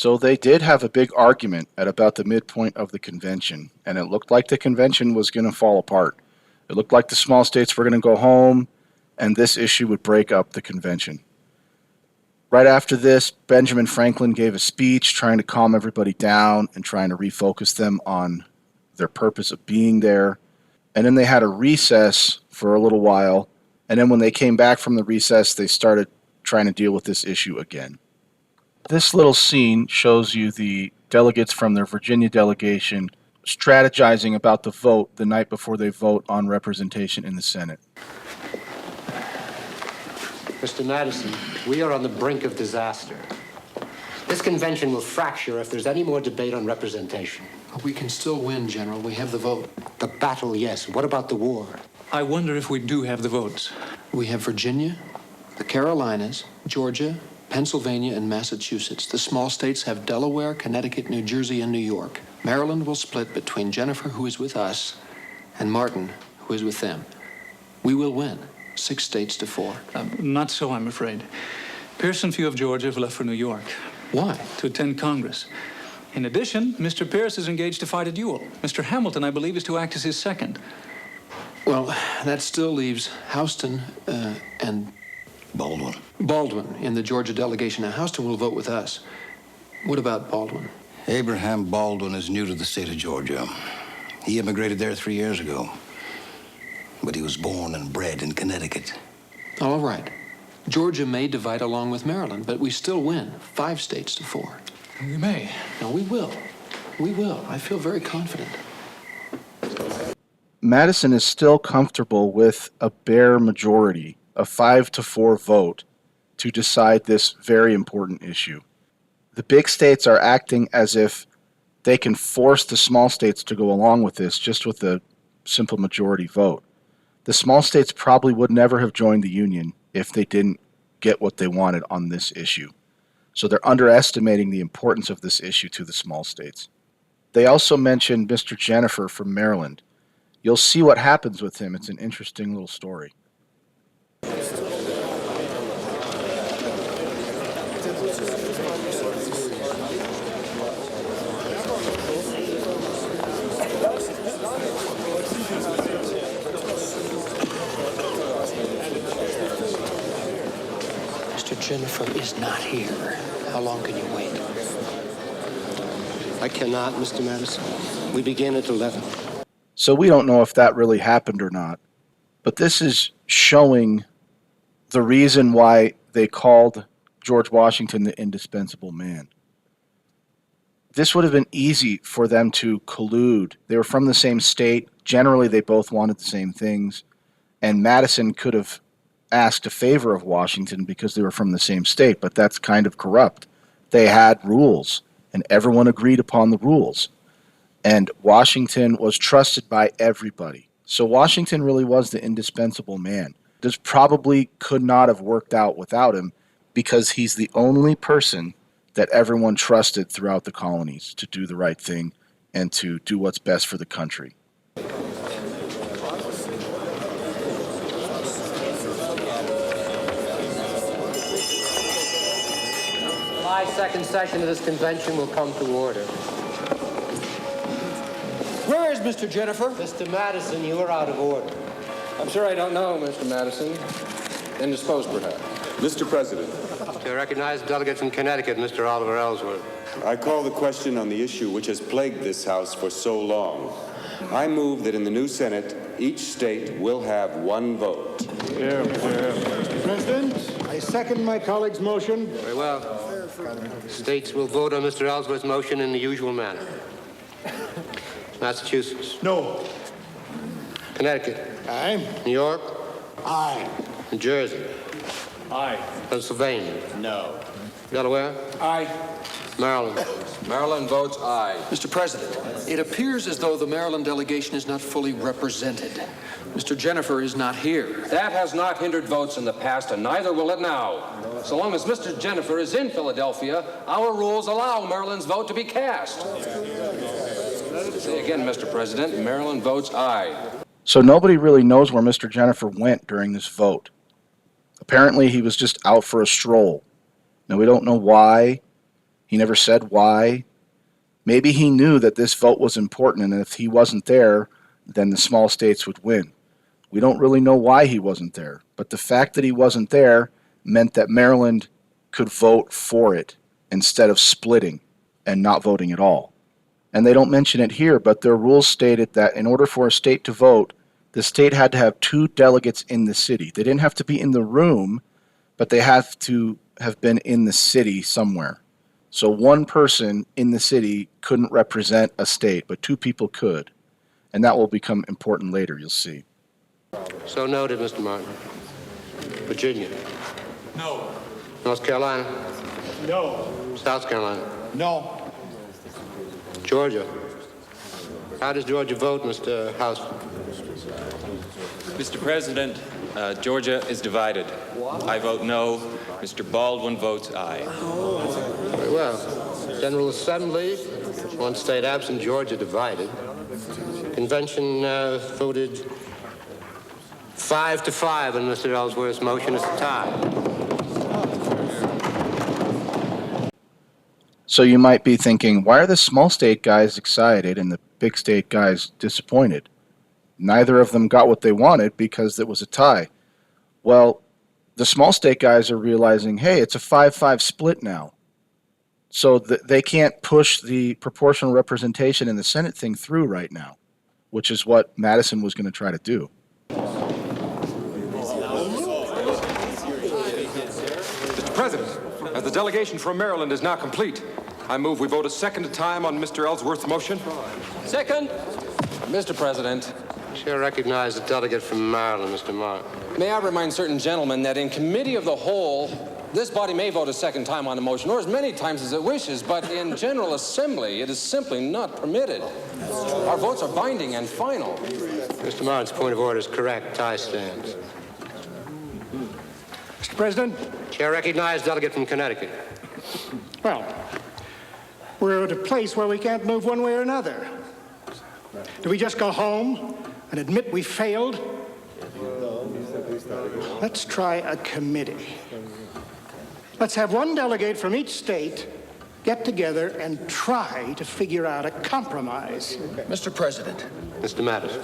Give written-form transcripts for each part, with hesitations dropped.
So they did have a big argument at about the midpoint of the convention, and it looked like the convention was going to fall apart. It looked like the small states were going to go home, and this issue would break up the convention. Right after this, Benjamin Franklin gave a speech trying to calm everybody down and trying to refocus them on their purpose of being there. And then they had a recess for a little while, and then when they came back from the recess, they started trying to deal with this issue again. This little scene shows you the delegates from their Virginia delegation strategizing about the vote the night before they vote on representation in the Senate. Mr. Madison, we are on the brink of disaster. This convention will fracture if there's any more debate on representation. We can still win, General. We have the vote. The battle, yes. What about the war? I wonder if we do have the votes. We have Virginia, the Carolinas, Georgia, Pennsylvania, and Massachusetts. The small states have Delaware, Connecticut, New Jersey, and New York. Maryland will split between Jennifer, who is with us, and Martin, who is with them. We will win, 6 states to 4. Not so, I'm afraid. Pierce and few of Georgia have left for New York. Why? To attend Congress. In addition, Mr. Pierce is engaged to fight a duel. Mr. Hamilton, I believe, is to act as his second. Well, that still leaves Houston and Baldwin in the Georgia delegation. Now, Houston will vote with us. What about Baldwin? Abraham Baldwin is new to the state of Georgia. He immigrated there 3 years ago. But he was born and bred in Connecticut. All right. Georgia may divide along with Maryland, but we still win, 5 states to 4. We may. No, we will. We will. I feel very confident. Madison is still comfortable with a bare majority, a 5-4 vote, to decide this very important issue. The big states are acting as if they can force the small states to go along with this just with a simple majority vote. The small states probably would never have joined the Union if they didn't get what they wanted on this issue. So they're underestimating the importance of this issue to the small states. They also mentioned Mr. Jennifer from Maryland. You'll see what happens with him. It's an interesting little story. Mr. Jennifer is not here. How long can you wait? I cannot, Mr. Madison. We begin at 11. So we don't know if that really happened or not. But this is showing the reason why they called George Washington the indispensable man. This would have been easy for them to collude. They were from the same state. Generally, they both wanted the same things. And Madison could have asked a favor of Washington because they were from the same state, but that's kind of corrupt. They had rules, and everyone agreed upon the rules. And Washington was trusted by everybody. So Washington really was the indispensable man. This probably could not have worked out without him because he's the only person that everyone trusted throughout the colonies to do the right thing and to do what's best for the country. My second session of this convention will come to order. Where is Mr. Jennifer? Mr. Madison, you are out of order. I'm sure I don't know, Mr. Madison. Indisposed, perhaps. Mr. President, To recognize the delegate from Connecticut, Mr. Oliver Ellsworth. I call the question on the issue which has plagued this House for so long. I move that in the new Senate, each state will have 1 vote. Mr. President, I second my colleague's motion. Very well. States will vote on Mr. Ellsworth's motion in the usual manner. Massachusetts. No. Connecticut. Aye. New York. Aye. New Jersey. Aye. Pennsylvania. No. Delaware. Aye. Maryland. Maryland votes aye. Mr. President, it appears as though the Maryland delegation is not fully represented. Mr. Jennifer is not here. That has not hindered votes in the past, and neither will it now. So long as Mr. Jennifer is in Philadelphia, our rules allow Maryland's vote to be cast. Say again, Mr. President, Maryland votes aye. So nobody really knows where Mr. Jennifer went during this vote. Apparently he was just out for a stroll. Now we don't know why. He never said why. Maybe he knew that this vote was important, and if he wasn't there, then the small states would win. We don't really know why he wasn't there, but the fact that he wasn't there meant that Maryland could vote for it instead of splitting and not voting at all. And they don't mention it here, but their rules stated that in order for a state to vote, the state had to have 2 delegates in the city. They didn't have to be in the room, but they have to have been in the city somewhere. So one person in the city couldn't represent a state, but 2 people could. And that will become important later, you'll see. So noted, Mr. Martin. Virginia? No. North Carolina? No. South Carolina? No. Georgia? How does Georgia vote, Mr. House? Mr. President, Georgia is divided. I vote no. Mr. Baldwin votes aye. Very well. General Assembly, 1 state absent, Georgia divided. Convention voted 5-5 on Mr. Ellsworth's motion. It's a tie. So you might be thinking, why are the small state guys excited and the big state guys disappointed? Neither of them got what they wanted because it was a tie. Well, the small state guys are realizing, hey, it's a 5-5 split now. So they can't push the proportional representation in the Senate thing through right now, which is what Madison was going to try to do. Mr. President, as the delegation from Maryland is now complete, I move we vote a second time on Mr. Ellsworth's motion. Second. Mr. President, Chair recognizes the delegate from Maryland, Mr. Martin. may I remind certain gentlemen that in committee of the whole, this body may vote a second time on the motion, or as many times as it wishes, but in General Assembly, it is simply not permitted. Our votes are binding and final. Mr. Martin's point of order is correct. Tie stands. Mr. President? Chair recognizes delegate from Connecticut. Well, we're at a place where we can't move one way or another. Do we just go home and admit we failed? Let's try a committee. Let's have 1 delegate from each state get together and try to figure out a compromise. Mr. President, Mr. Madison.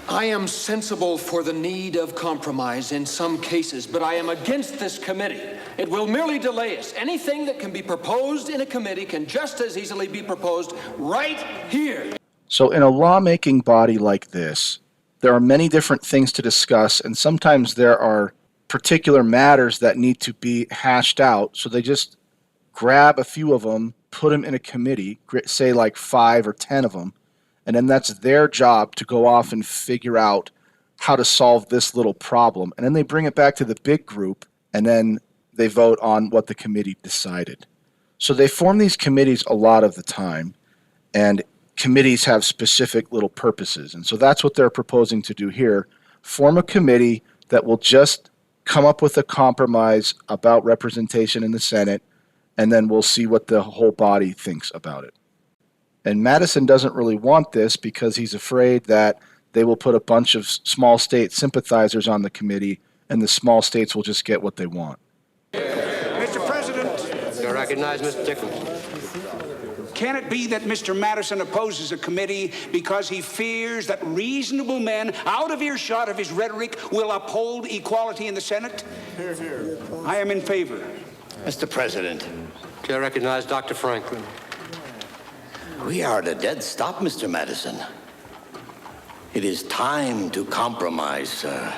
I am sensible for the need of compromise in some cases, but I am against this committee. It will merely delay us. Anything that can be proposed in a committee can just as easily be proposed right here. So in a lawmaking body like this, there are many different things to discuss, and sometimes there are particular matters that need to be hashed out. So they just grab a few of them, put them in a committee, say like 5 or 10 of them, and then that's their job to go off and figure out how to solve this little problem. And then they bring it back to the big group, and then they vote on what the committee decided. So they form these committees a lot of the time, and committees have specific little purposes. And so that's what they're proposing to do here. Form a committee that will just come up with a compromise about representation in the Senate, and then we'll see what the whole body thinks about it. And Madison doesn't really want this because he's afraid that they will put a bunch of small state sympathizers on the committee and the small states will just get what they want. Mr. President. I recognize Mr. Dickinson. Can it be that Mr. Madison opposes a committee because he fears that reasonable men out of earshot of his rhetoric will uphold equality in the Senate? Hear, hear. I am in favor. Mr. President. Chair recognizes Dr. Franklin. We are at a dead stop, Mr. Madison. It is time to compromise, sir.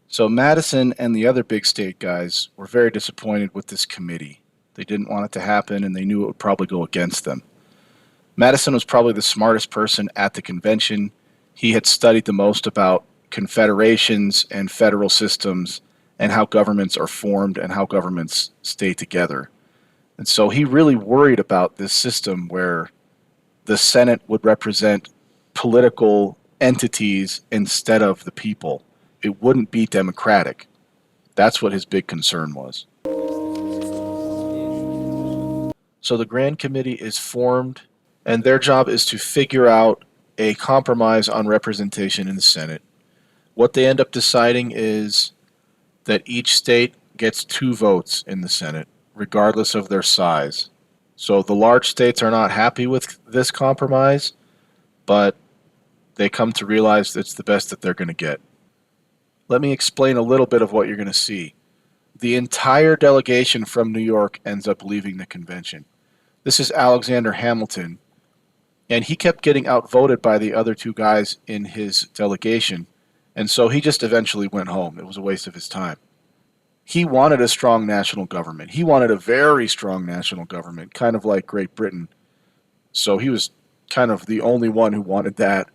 So Madison and the other big state guys were very disappointed with this committee. They didn't want it to happen, and they knew it would probably go against them. Madison was probably the smartest person at the convention. He had studied the most about confederations and federal systems and how governments are formed and how governments stay together. And so he really worried about this system where the Senate would represent political entities instead of the people. It wouldn't be democratic. That's what his big concern was. So the Grand Committee is formed, and their job is to figure out a compromise on representation in the Senate. What they end up deciding is that each state gets 2 votes in the Senate, regardless of their size. So the large states are not happy with this compromise, but they come to realize it's the best that they're going to get. Let me explain a little bit of what you're going to see. The entire delegation from New York ends up leaving the convention. This is Alexander Hamilton, and he kept getting outvoted by the other 2 guys in his delegation, and so he just eventually went home. It was a waste of his time. He wanted a strong national government. He wanted a very strong national government, kind of like Great Britain. So he was kind of the only one who wanted that.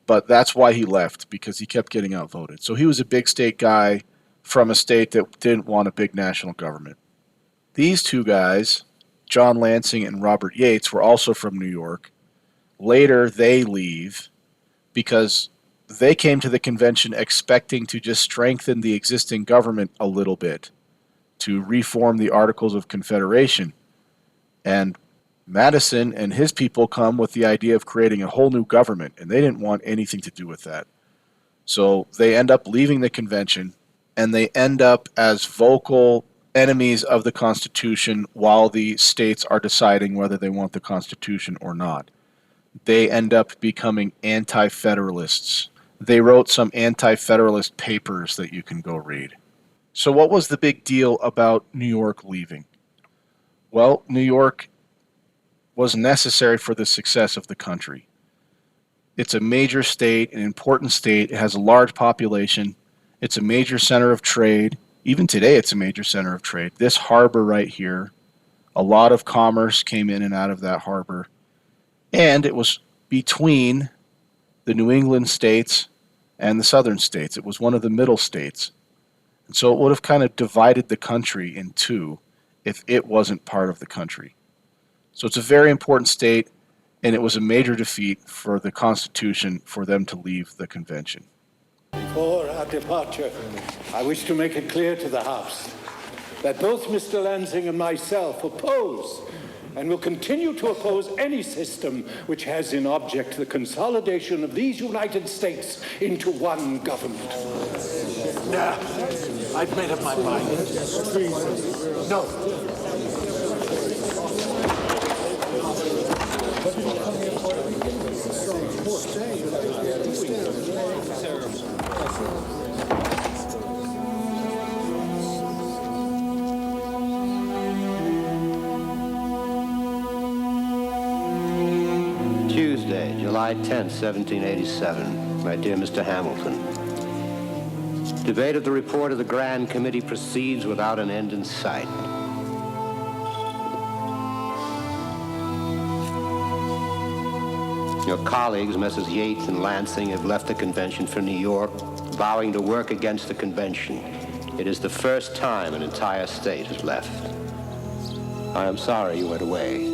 But that's why he left, because he kept getting outvoted. So he was a big state guy from a state that didn't want a big national government. These 2 guys, John Lansing and Robert Yates, were also from New York. Later, they leave because they came to the convention expecting to just strengthen the existing government a little bit, to reform the Articles of Confederation. And Madison and his people come with the idea of creating a whole new government, and they didn't want anything to do with that. So they end up leaving the convention, and they end up as vocal enemies of the Constitution while the states are deciding whether they want the Constitution or not. They end up becoming anti-federalists. They wrote some anti-federalist papers that you can go read. So what was the big deal about New York leaving? Well, New York was necessary for the success of the country. It's a major state, an important state. It has a large population. It's a major center of trade. Even today, it's a major center of trade. This harbor right here, a lot of commerce came in and out of that harbor. And it was between the New England states and the southern states. It was one of the middle states. And so it would have kind of divided the country in 2 if it wasn't part of the country. So it's a very important state, and it was a major defeat for the Constitution for them to leave the convention. Before our departure, I wish to make it clear to the House that both Mr. Lansing and myself oppose and will continue to oppose any system which has in object the consolidation of these United States into one government. Now, I've made up my mind. No. Tuesday, July 10th, 1787. My dear Mr. Hamilton, debate of the report of the Grand Committee proceeds without an end in sight. Your colleagues, Messrs. Yates and Lansing, have left the convention for New York, vowing to work against the convention. It is the first time an entire state has left. I am sorry you went away.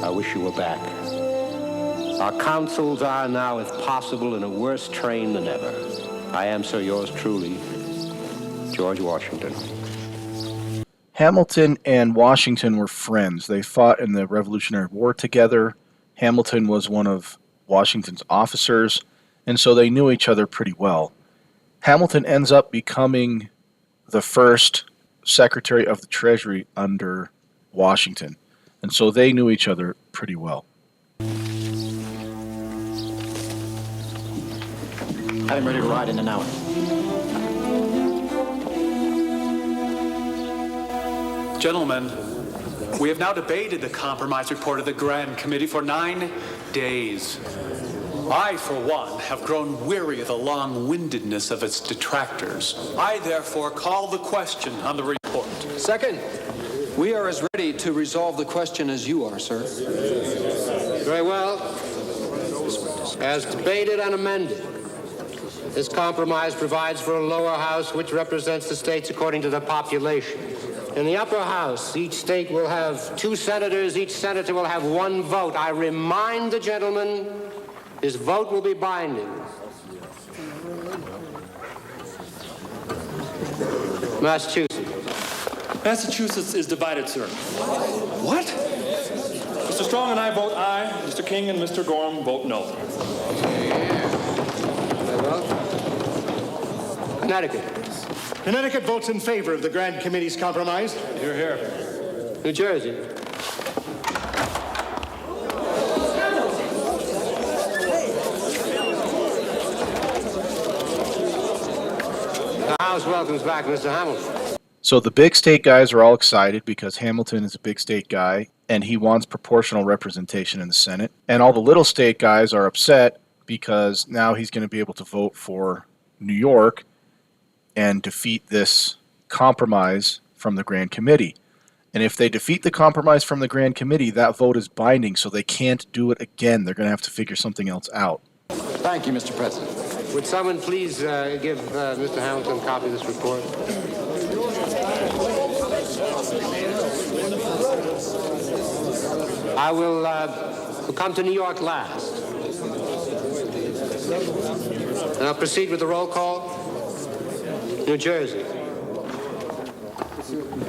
I wish you were back. Our councils are now, if possible, in a worse train than ever. I am, sir, yours truly, George Washington. Hamilton and Washington were friends. They fought in the Revolutionary War together. Hamilton was one of Washington's officers, and so they knew each other pretty well. Hamilton ends up becoming the first Secretary of the Treasury under Washington, and so they knew each other pretty well. I'm ready to ride in an hour. Gentlemen, we have now debated the compromise report of the Grand Committee for 9 days. I, for one, have grown weary of the long-windedness of its detractors. I, therefore, call the question on the report. Second, we are as ready to resolve the question as you are, sir. Very well. As debated and amended, this compromise provides for a lower house which represents the states according to their population. In the upper house, each state will have 2 senators. Each senator will have 1 vote. I remind the gentleman, his vote will be binding. Massachusetts is divided, sir. What? Mr. Strong and I vote aye. Mr. King and Mr. Gorham vote no. Very well. Connecticut. Connecticut votes in favor of the Grand Committee's compromise. Hear, hear. New Jersey. The House welcomes back Mr. Hamilton. So the big state guys are all excited because Hamilton is a big state guy and he wants proportional representation in the Senate. And all the little state guys are upset because now he's going to be able to vote for New York and defeat this compromise from the Grand Committee. And if they defeat the compromise from the Grand Committee, that vote is binding, so they can't do it again. They're going to have to figure something else out. Thank you, Mr. President. Would someone please give Mr. Hamilton a copy of this report? I will come to New York last. And I'll proceed with the roll call. New Jersey.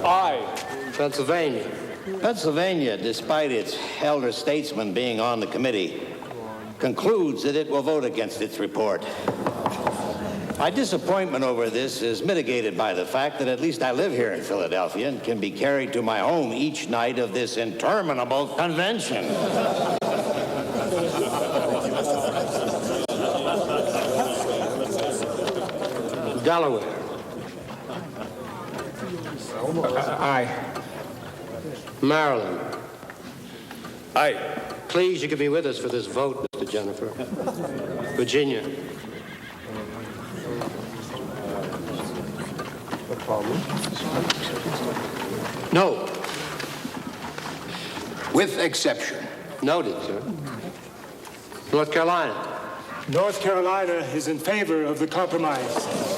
Aye. Pennsylvania. Pennsylvania, despite its elder statesmen being on the committee, concludes that it will vote against its report. My disappointment over this is mitigated by the fact that at least I live here in Philadelphia and can be carried to my home each night of this interminable convention. Delaware. Aye. Maryland. Aye. Please, you can be with us for this vote, Mr. Jennifer. Virginia. No. With exception. Noted, sir. North Carolina. North Carolina is in favor of the compromise.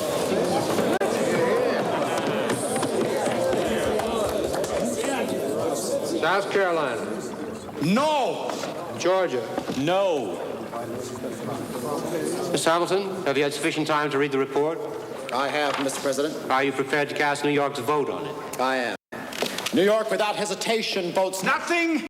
South Carolina. No. Georgia. No. Mr. Hamilton, have you had sufficient time to read the report? I have, Mr. President. Are you prepared to cast New York's vote on it? I am. New York, without hesitation, votes Nothing